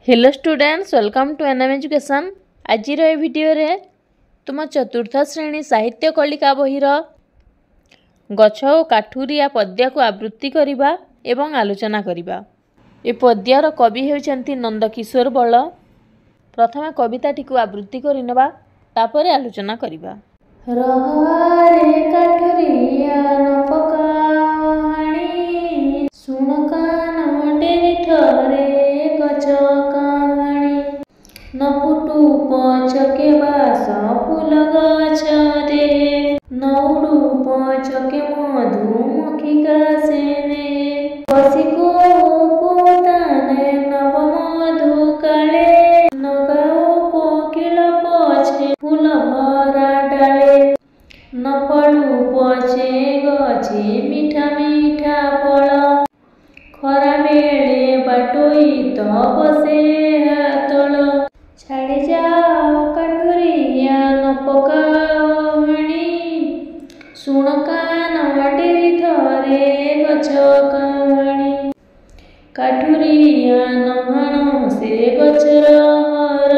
Hello students, welcome to NM education. आज video रे तुम चतुर्थ श्रेणी साहित्य कलिका बहिर गछ और काठुरिया पद्य को आवृत्ति करवा एवं आलोचना करवा। ए पद्यर कवि होइछन्ति नंदकिशोर बल। प्रथम कविताटी को आवृत्ति करनेबा तापर आलोचना करवा। रहरे काठुरिया न पकाणी सुन कान डेरी थरे गछ कहानी न फुटू पछके बास फूल गछ दे न उडू पछके मधुमक्खी कासेने बसी को ताने नव मधु काले न गाओ कोकिल पछे फूल भरा डाले न फलू पछे गछे मीठा मीठा फल खरा बेले बाटोई तो बसे हातल छाड़ी जाओ काठुरिया न पकाओ हणी सुन कान डेरी थरे गछ कहानी काठुरिया नहाण से गछर हर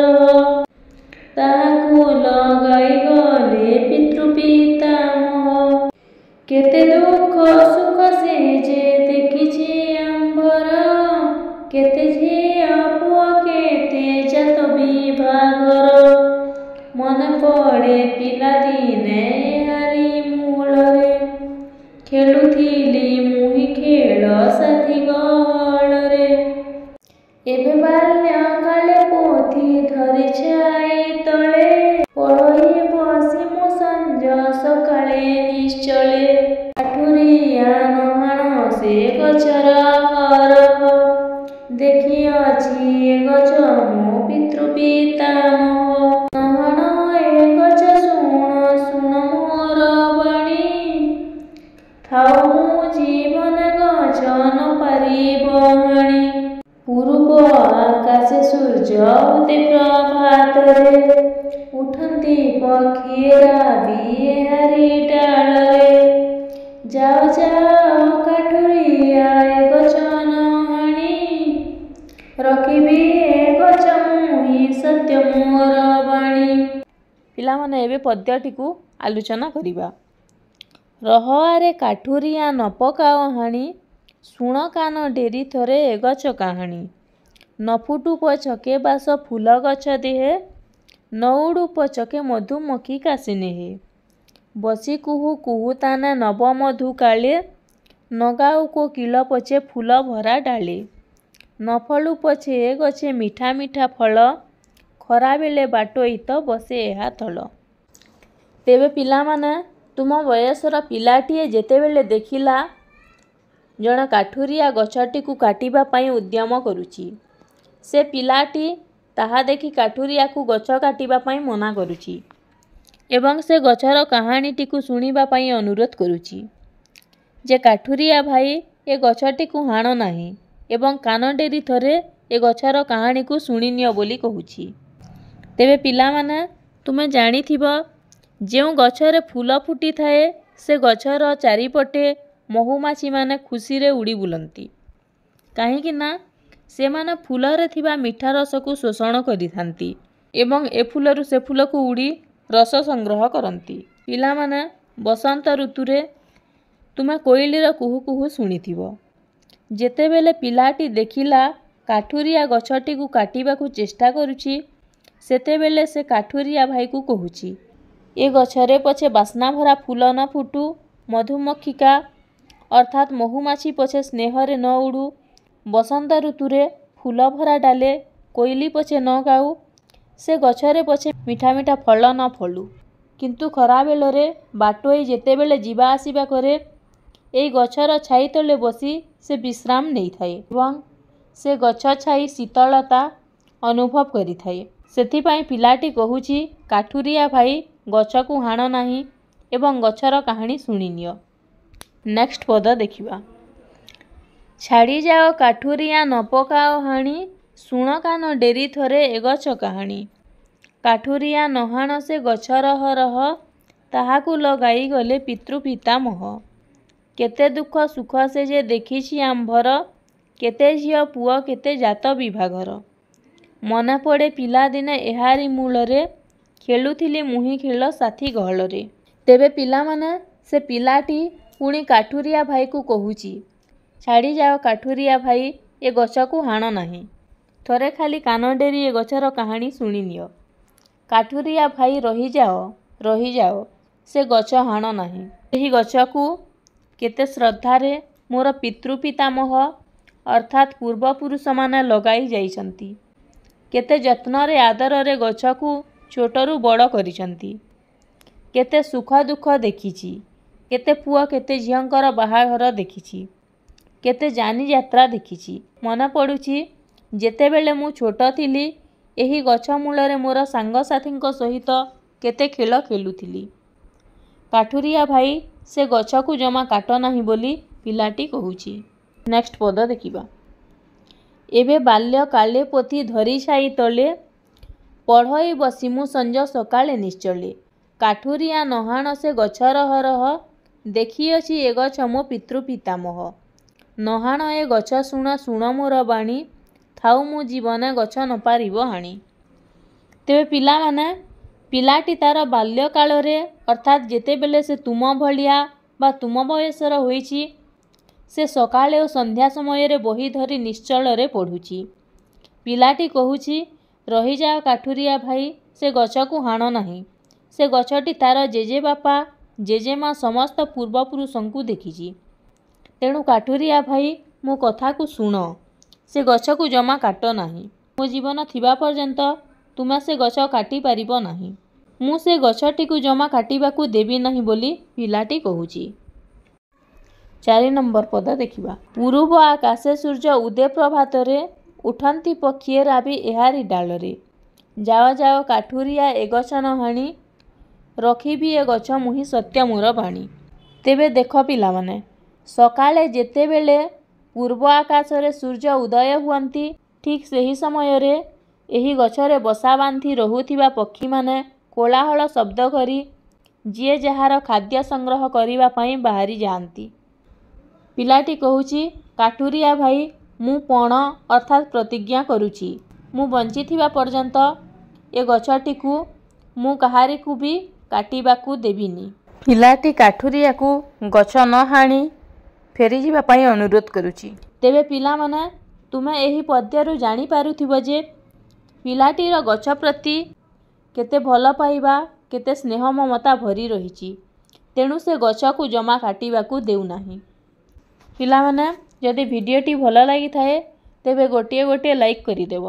ताकू लगाई गले पितृ पितामह केते दुख सुख से जे देखिछे आंबर केते झिया पुआ केते जात विभागर मन पड़े पिला दिने हारी मूलरे खेलुथिली मुहि खेल साथी गहଳରେ एबे बाल्य काले पोथी धरि छाई तले पढ़ई बसी मो संज सकाळे निश्चले काठुरिया नहाण से गछर हरह देखि अछि ए गछ मो पितृ पितामह नहाण ए गछ सुण सुण मोर बाणी थाउ मो जीवन गछ न पारिब हाणी पूर्व आकाशे सूर्य उदे प्रभात रे उठंती पक्षीरा भी हारी डाल रे जाओ जाओ काठुरिया ए गछ नहाणी रखिबी ए गछ मुहि सत्य मोर बाणी। पिला माने एबे पद्यटी को आलोचना करवा। रहरे काठुरिया न पकाओ हाणी सुण कान डेरी थरे ए गछ कहानी न फुटू पछके बास फूल गछ देहे न उडू पछके मधुमक्खी कासिने हे बसी कुहू कुहू ताना नव मधु काले न गाऊ को किल पछे फूल भरा डाले न फलू पछे ए गछे मीठा मीठा फल खरा बेले बाटोई तो बसे एहा थल। तेबे पिला माने तुम बयसर पिलाटीए जेतेबेले देखिला जण काठुरिया गछटी को काटिबा पई उद्यम करुची से पिलाटी ताहा देखि काठुरिया को गछ काटिबा पई मना करुची एवं से गछर कहानीटी को सुनिबा पई अनुरोध करुची जे काठुरिया भाई ए गछटी को हाण नाही एवं कान डेरी थरे ए गछर कहानी को सुनिनियो बोली कहूची। तेबे पिला माने तुमे जानिथिबो जेउ गछरे फूल फुटी थाए से गछर चारिपटे महुमाछी माने खुशी रे उड़ी बुलंती काहेकि ना से माने फूल रे थिबा मीठा रस को शोषण करिथांती एवं ए फूलरु से फूल को उड़ी रस संग्रह करंती। पिला माने बसंत ऋतु रे तुमे कोइलीर कुहू कुहू सुनिथिबो जेतेबेले पिलाटी देखिला काठुरिया गछटी को काटिबा को चेष्टा करुची सेतेबेले से काठुरिया भाई को कहूची ए गछरे पछे बास्ना भरा फूल न फुटू मधुमक्खिका अर्थात महुमाछी पछे स्नेहरे न उड़ू बसंत ऋतु रे फूल भरा डाले कोइली पछे न गाऊ से गछरे पछे मीठा मीठा फल न फलू किंतु खरा बेलरे बाटोई जेतेबेले जीवा आसीबा करे एई गछर छाई तले बसी से विश्राम नहीं थाए एवं से गछ छाई शीतलता अनुभव करि थाए। सेथिपाई पिलाटी कहूची काठुरिया भाई गछ को हाण नाही एवं गछर कहानी सुनिनियो। नेक्स्ट पद देखिबा। छाड़ी जाओ काठुरिया न पकाओ हाणी सुण कान डेरी थरे ए गछ कहानी काठुरिया नहाण से गछर हरह ताहाकू लगाई गले पितृ पितामह केते दुख सुख से जे देखिछि आंभर केते झियो पुओ केते जात विभागर ମନେ ପଡ଼େ ପିଲାଦିନେ ଏହାରି ମୂଳରେ ଖେଳୁଥିଲି ମୁହିଁ ଖେଳ ସାଥୀ ଗହଳରେ। ତେବେ ପିଲାମାନେ ସେ ପିଲାଟି ପୁଣି କାଠୁରିଆ ଭାଇକୁ କହୁଛି, ଛାଡ଼ିଯାଅ କାଠୁରିଆ ଭାଇ, ଏ ଗଛକୁ ହାଣ ନାହିଁ। ଥରେ ଖାଲି କାନ ଡେରି ଏ ଗଛର କାହାଣୀ ଶୁଣିନିଅ। କାଠୁରିଆ ଭାଇ ରହିଯାଅ, ରହିଯାଅ, ସେ ଗଛ ହାଣ ନାହିଁ। ଏହି ଗଛକୁ କେତେ ଶ୍ରଦ୍ଧାରେ ମୋର ପିତୃପିତାମହ ଅର୍ଥାତ୍ ପୂର୍ବପୁରୁଷମାନେ ଲଗାଇ ଯାଇଛନ୍ତି। କେତେ ଯତ୍ନରେ ଆଦରରେ ଗଛକୁ ଛୋଟରୁ ବଡ଼ କରିଛନ୍ତି। କେତେ ସୁଖ ଦୁଃଖ ଦେଖିଛି। କେତେ ପୁଅ କେତେ ଝିଅଙ୍କର ବାହାଘର ଦେଖିଛି। କେତେ ଯାନିଯାତ୍ରା ଦେଖିଛି। ମନେ ପଡ଼ୁଛି ଯେତେବେଳେ ମୁଁ ଛୋଟ ଥିଲି ଏହି ଗଛ ମୂଳରେ ମୋର ସାଙ୍ଗସାଥୀଙ୍କ ସହିତ କେତେ ଖେଳ ଖେଳୁଥିଲି। କାଠୁରିଆ ଭାଇ ସେ ଗଛକୁ ଜମା କାଟ ନାହିଁ ବୋଲି ପିଲାଟି କହୁଛି। ନେକ୍ସଟ ପଦ ଦେଖିବା। ଏବେ ବାଲ୍ୟ କାଳେ ପୋଥି ଧରି ଛାଇ ତଳେ, ପଢ଼ଇ ବସିମୁ ସଞ୍ଜ ସକାଳେ ନିଶ୍ଚଳେ। କାଠୁରିଆ ନହାଣ ସେ ଗଛ ରହ, ଦେଖିଅଛି ଏ ଗଛ ମୋ ପିତୃପିତାମହ। ନହାଣ ଏ ଗଛ ଶୁଣ ଶୁଣ ମୋର ବାଣୀ, ଥାଉ ମୁଁ ଜୀବନେ ଗଛ ନ ପାରିବ ହାଣି। ତେବେ ପିଲାମାନେ ପିଲାଟି ତାର ବାଲ୍ୟକାଳରେ ଅର୍ଥାତ୍ ଯେତେବେଳେ ସେ ତୁମ ଭଳିଆ ବା ତୁମ ବୟସର ହୋଇଛି, ସେ ସକାଳେ ଓ ସନ୍ଧ୍ୟା ସମୟରେ ବହି ଧରି ନିଶ୍ଚଳରେ ପଢ଼ୁଛି। ପିଲାଟି କହୁଛି, ରହିଯାଅ କାଠୁରିଆ ଭାଇ, ସେ ଗଛକୁ ହାଣ ନାହିଁ। ସେ ଗଛଟି ତାର ଜେଜେବାପା ଜେଜେମା ସମସ୍ତ ପୂର୍ବପୁରୁଷଙ୍କୁ ଦେଖିଛି। ତେଣୁ କାଠୁରିଆ ଭାଇ ମୋ କଥାକୁ ଶୁଣ, ସେ ଗଛକୁ ଜମା କାଟ ନାହିଁ। ମୋ ଜୀବନ ଥିବା ପର୍ଯ୍ୟନ୍ତ ତୁମେ ସେ ଗଛ କାଟିପାରିବ ନାହିଁ। ମୁଁ ସେ ଗଛଟିକୁ ଜମା କାଟିବାକୁ ଦେବି ନାହିଁ ବୋଲି ପିଲାଟି କହୁଛି। 4 ନମ୍ବର ପଦ ଦେଖିବା। ପୂରୁବ ଆକାଶେ ସୂର୍ଯ୍ୟ ଉଦେ ପ୍ରଭାତରେ, ଉଠନ୍ତି ପକ୍ଷିଏ ରାବି ଏହାରି ଡାଳରେ। ଯାଅ ଯାଅ କାଠୁରିଆ ଏ ଗଛ ନ ହାଣି, ରଖିବି ଏ ଗଛ ମୁହିଁ ସତ୍ୟ ମୋର ବାଣୀ। ତେବେ ଦେଖ ପିଲାମାନେ, ସକାଳେ ଯେତେବେଳେ ପୂର୍ବ ଆକାଶରେ ସୂର୍ଯ୍ୟ ଉଦୟ ହୁଅନ୍ତି, ଠିକ୍ ସେହି ସମୟରେ ଏହି ଗଛରେ ବସା ବାନ୍ଧି ରହୁଥିବା ପକ୍ଷୀମାନେ କୋଳାହଳ ଶବ୍ଦ କରି ଯିଏ ଯାହାର ଖାଦ୍ୟ ସଂଗ୍ରହ କରିବା ପାଇଁ ବାହାରି ଯାଆନ୍ତି। ପିଲାଟି କହୁଛି, କାଠୁରିଆ ଭାଇ, ମୁଁ ପଣ ଅର୍ଥାତ୍ ପ୍ରତିଜ୍ଞା କରୁଛି, ମୁଁ ବଞ୍ଚିଥିବା ପର୍ଯ୍ୟନ୍ତ ଏ ଗଛଟିକୁ ମୁଁ କାହାରିକୁ ବି କାଟିବାକୁ ଦେବିନି। ପିଲାଟି କାଠୁରିଆକୁ ଗଛ ନ ହାଣି ଫେରିଯିବା ପାଇଁ ଅନୁରୋଧ କରୁଛି। ତେବେ ପିଲାମାନେ ତୁମେ ଏହି ପଦ୍ୟରୁ ଜାଣିପାରୁଥିବ ଯେ ପିଲାଟିର ଗଛ ପ୍ରତି କେତେ ଭଲ ପାଇବା, କେତେ ସ୍ନେହ ମମତା ଭରି ରହିଛି। ତେଣୁ ସେ ଗଛକୁ ଜମା କାଟିବାକୁ ଦେଉନାହିଁ। ପିଲାମାନେ ଯଦି ଭିଡ଼ିଓଟି ଭଲ ଲାଗିଥାଏ ତେବେ ଗୋଟିଏ ଲାଇକ୍ କରିଦେବ।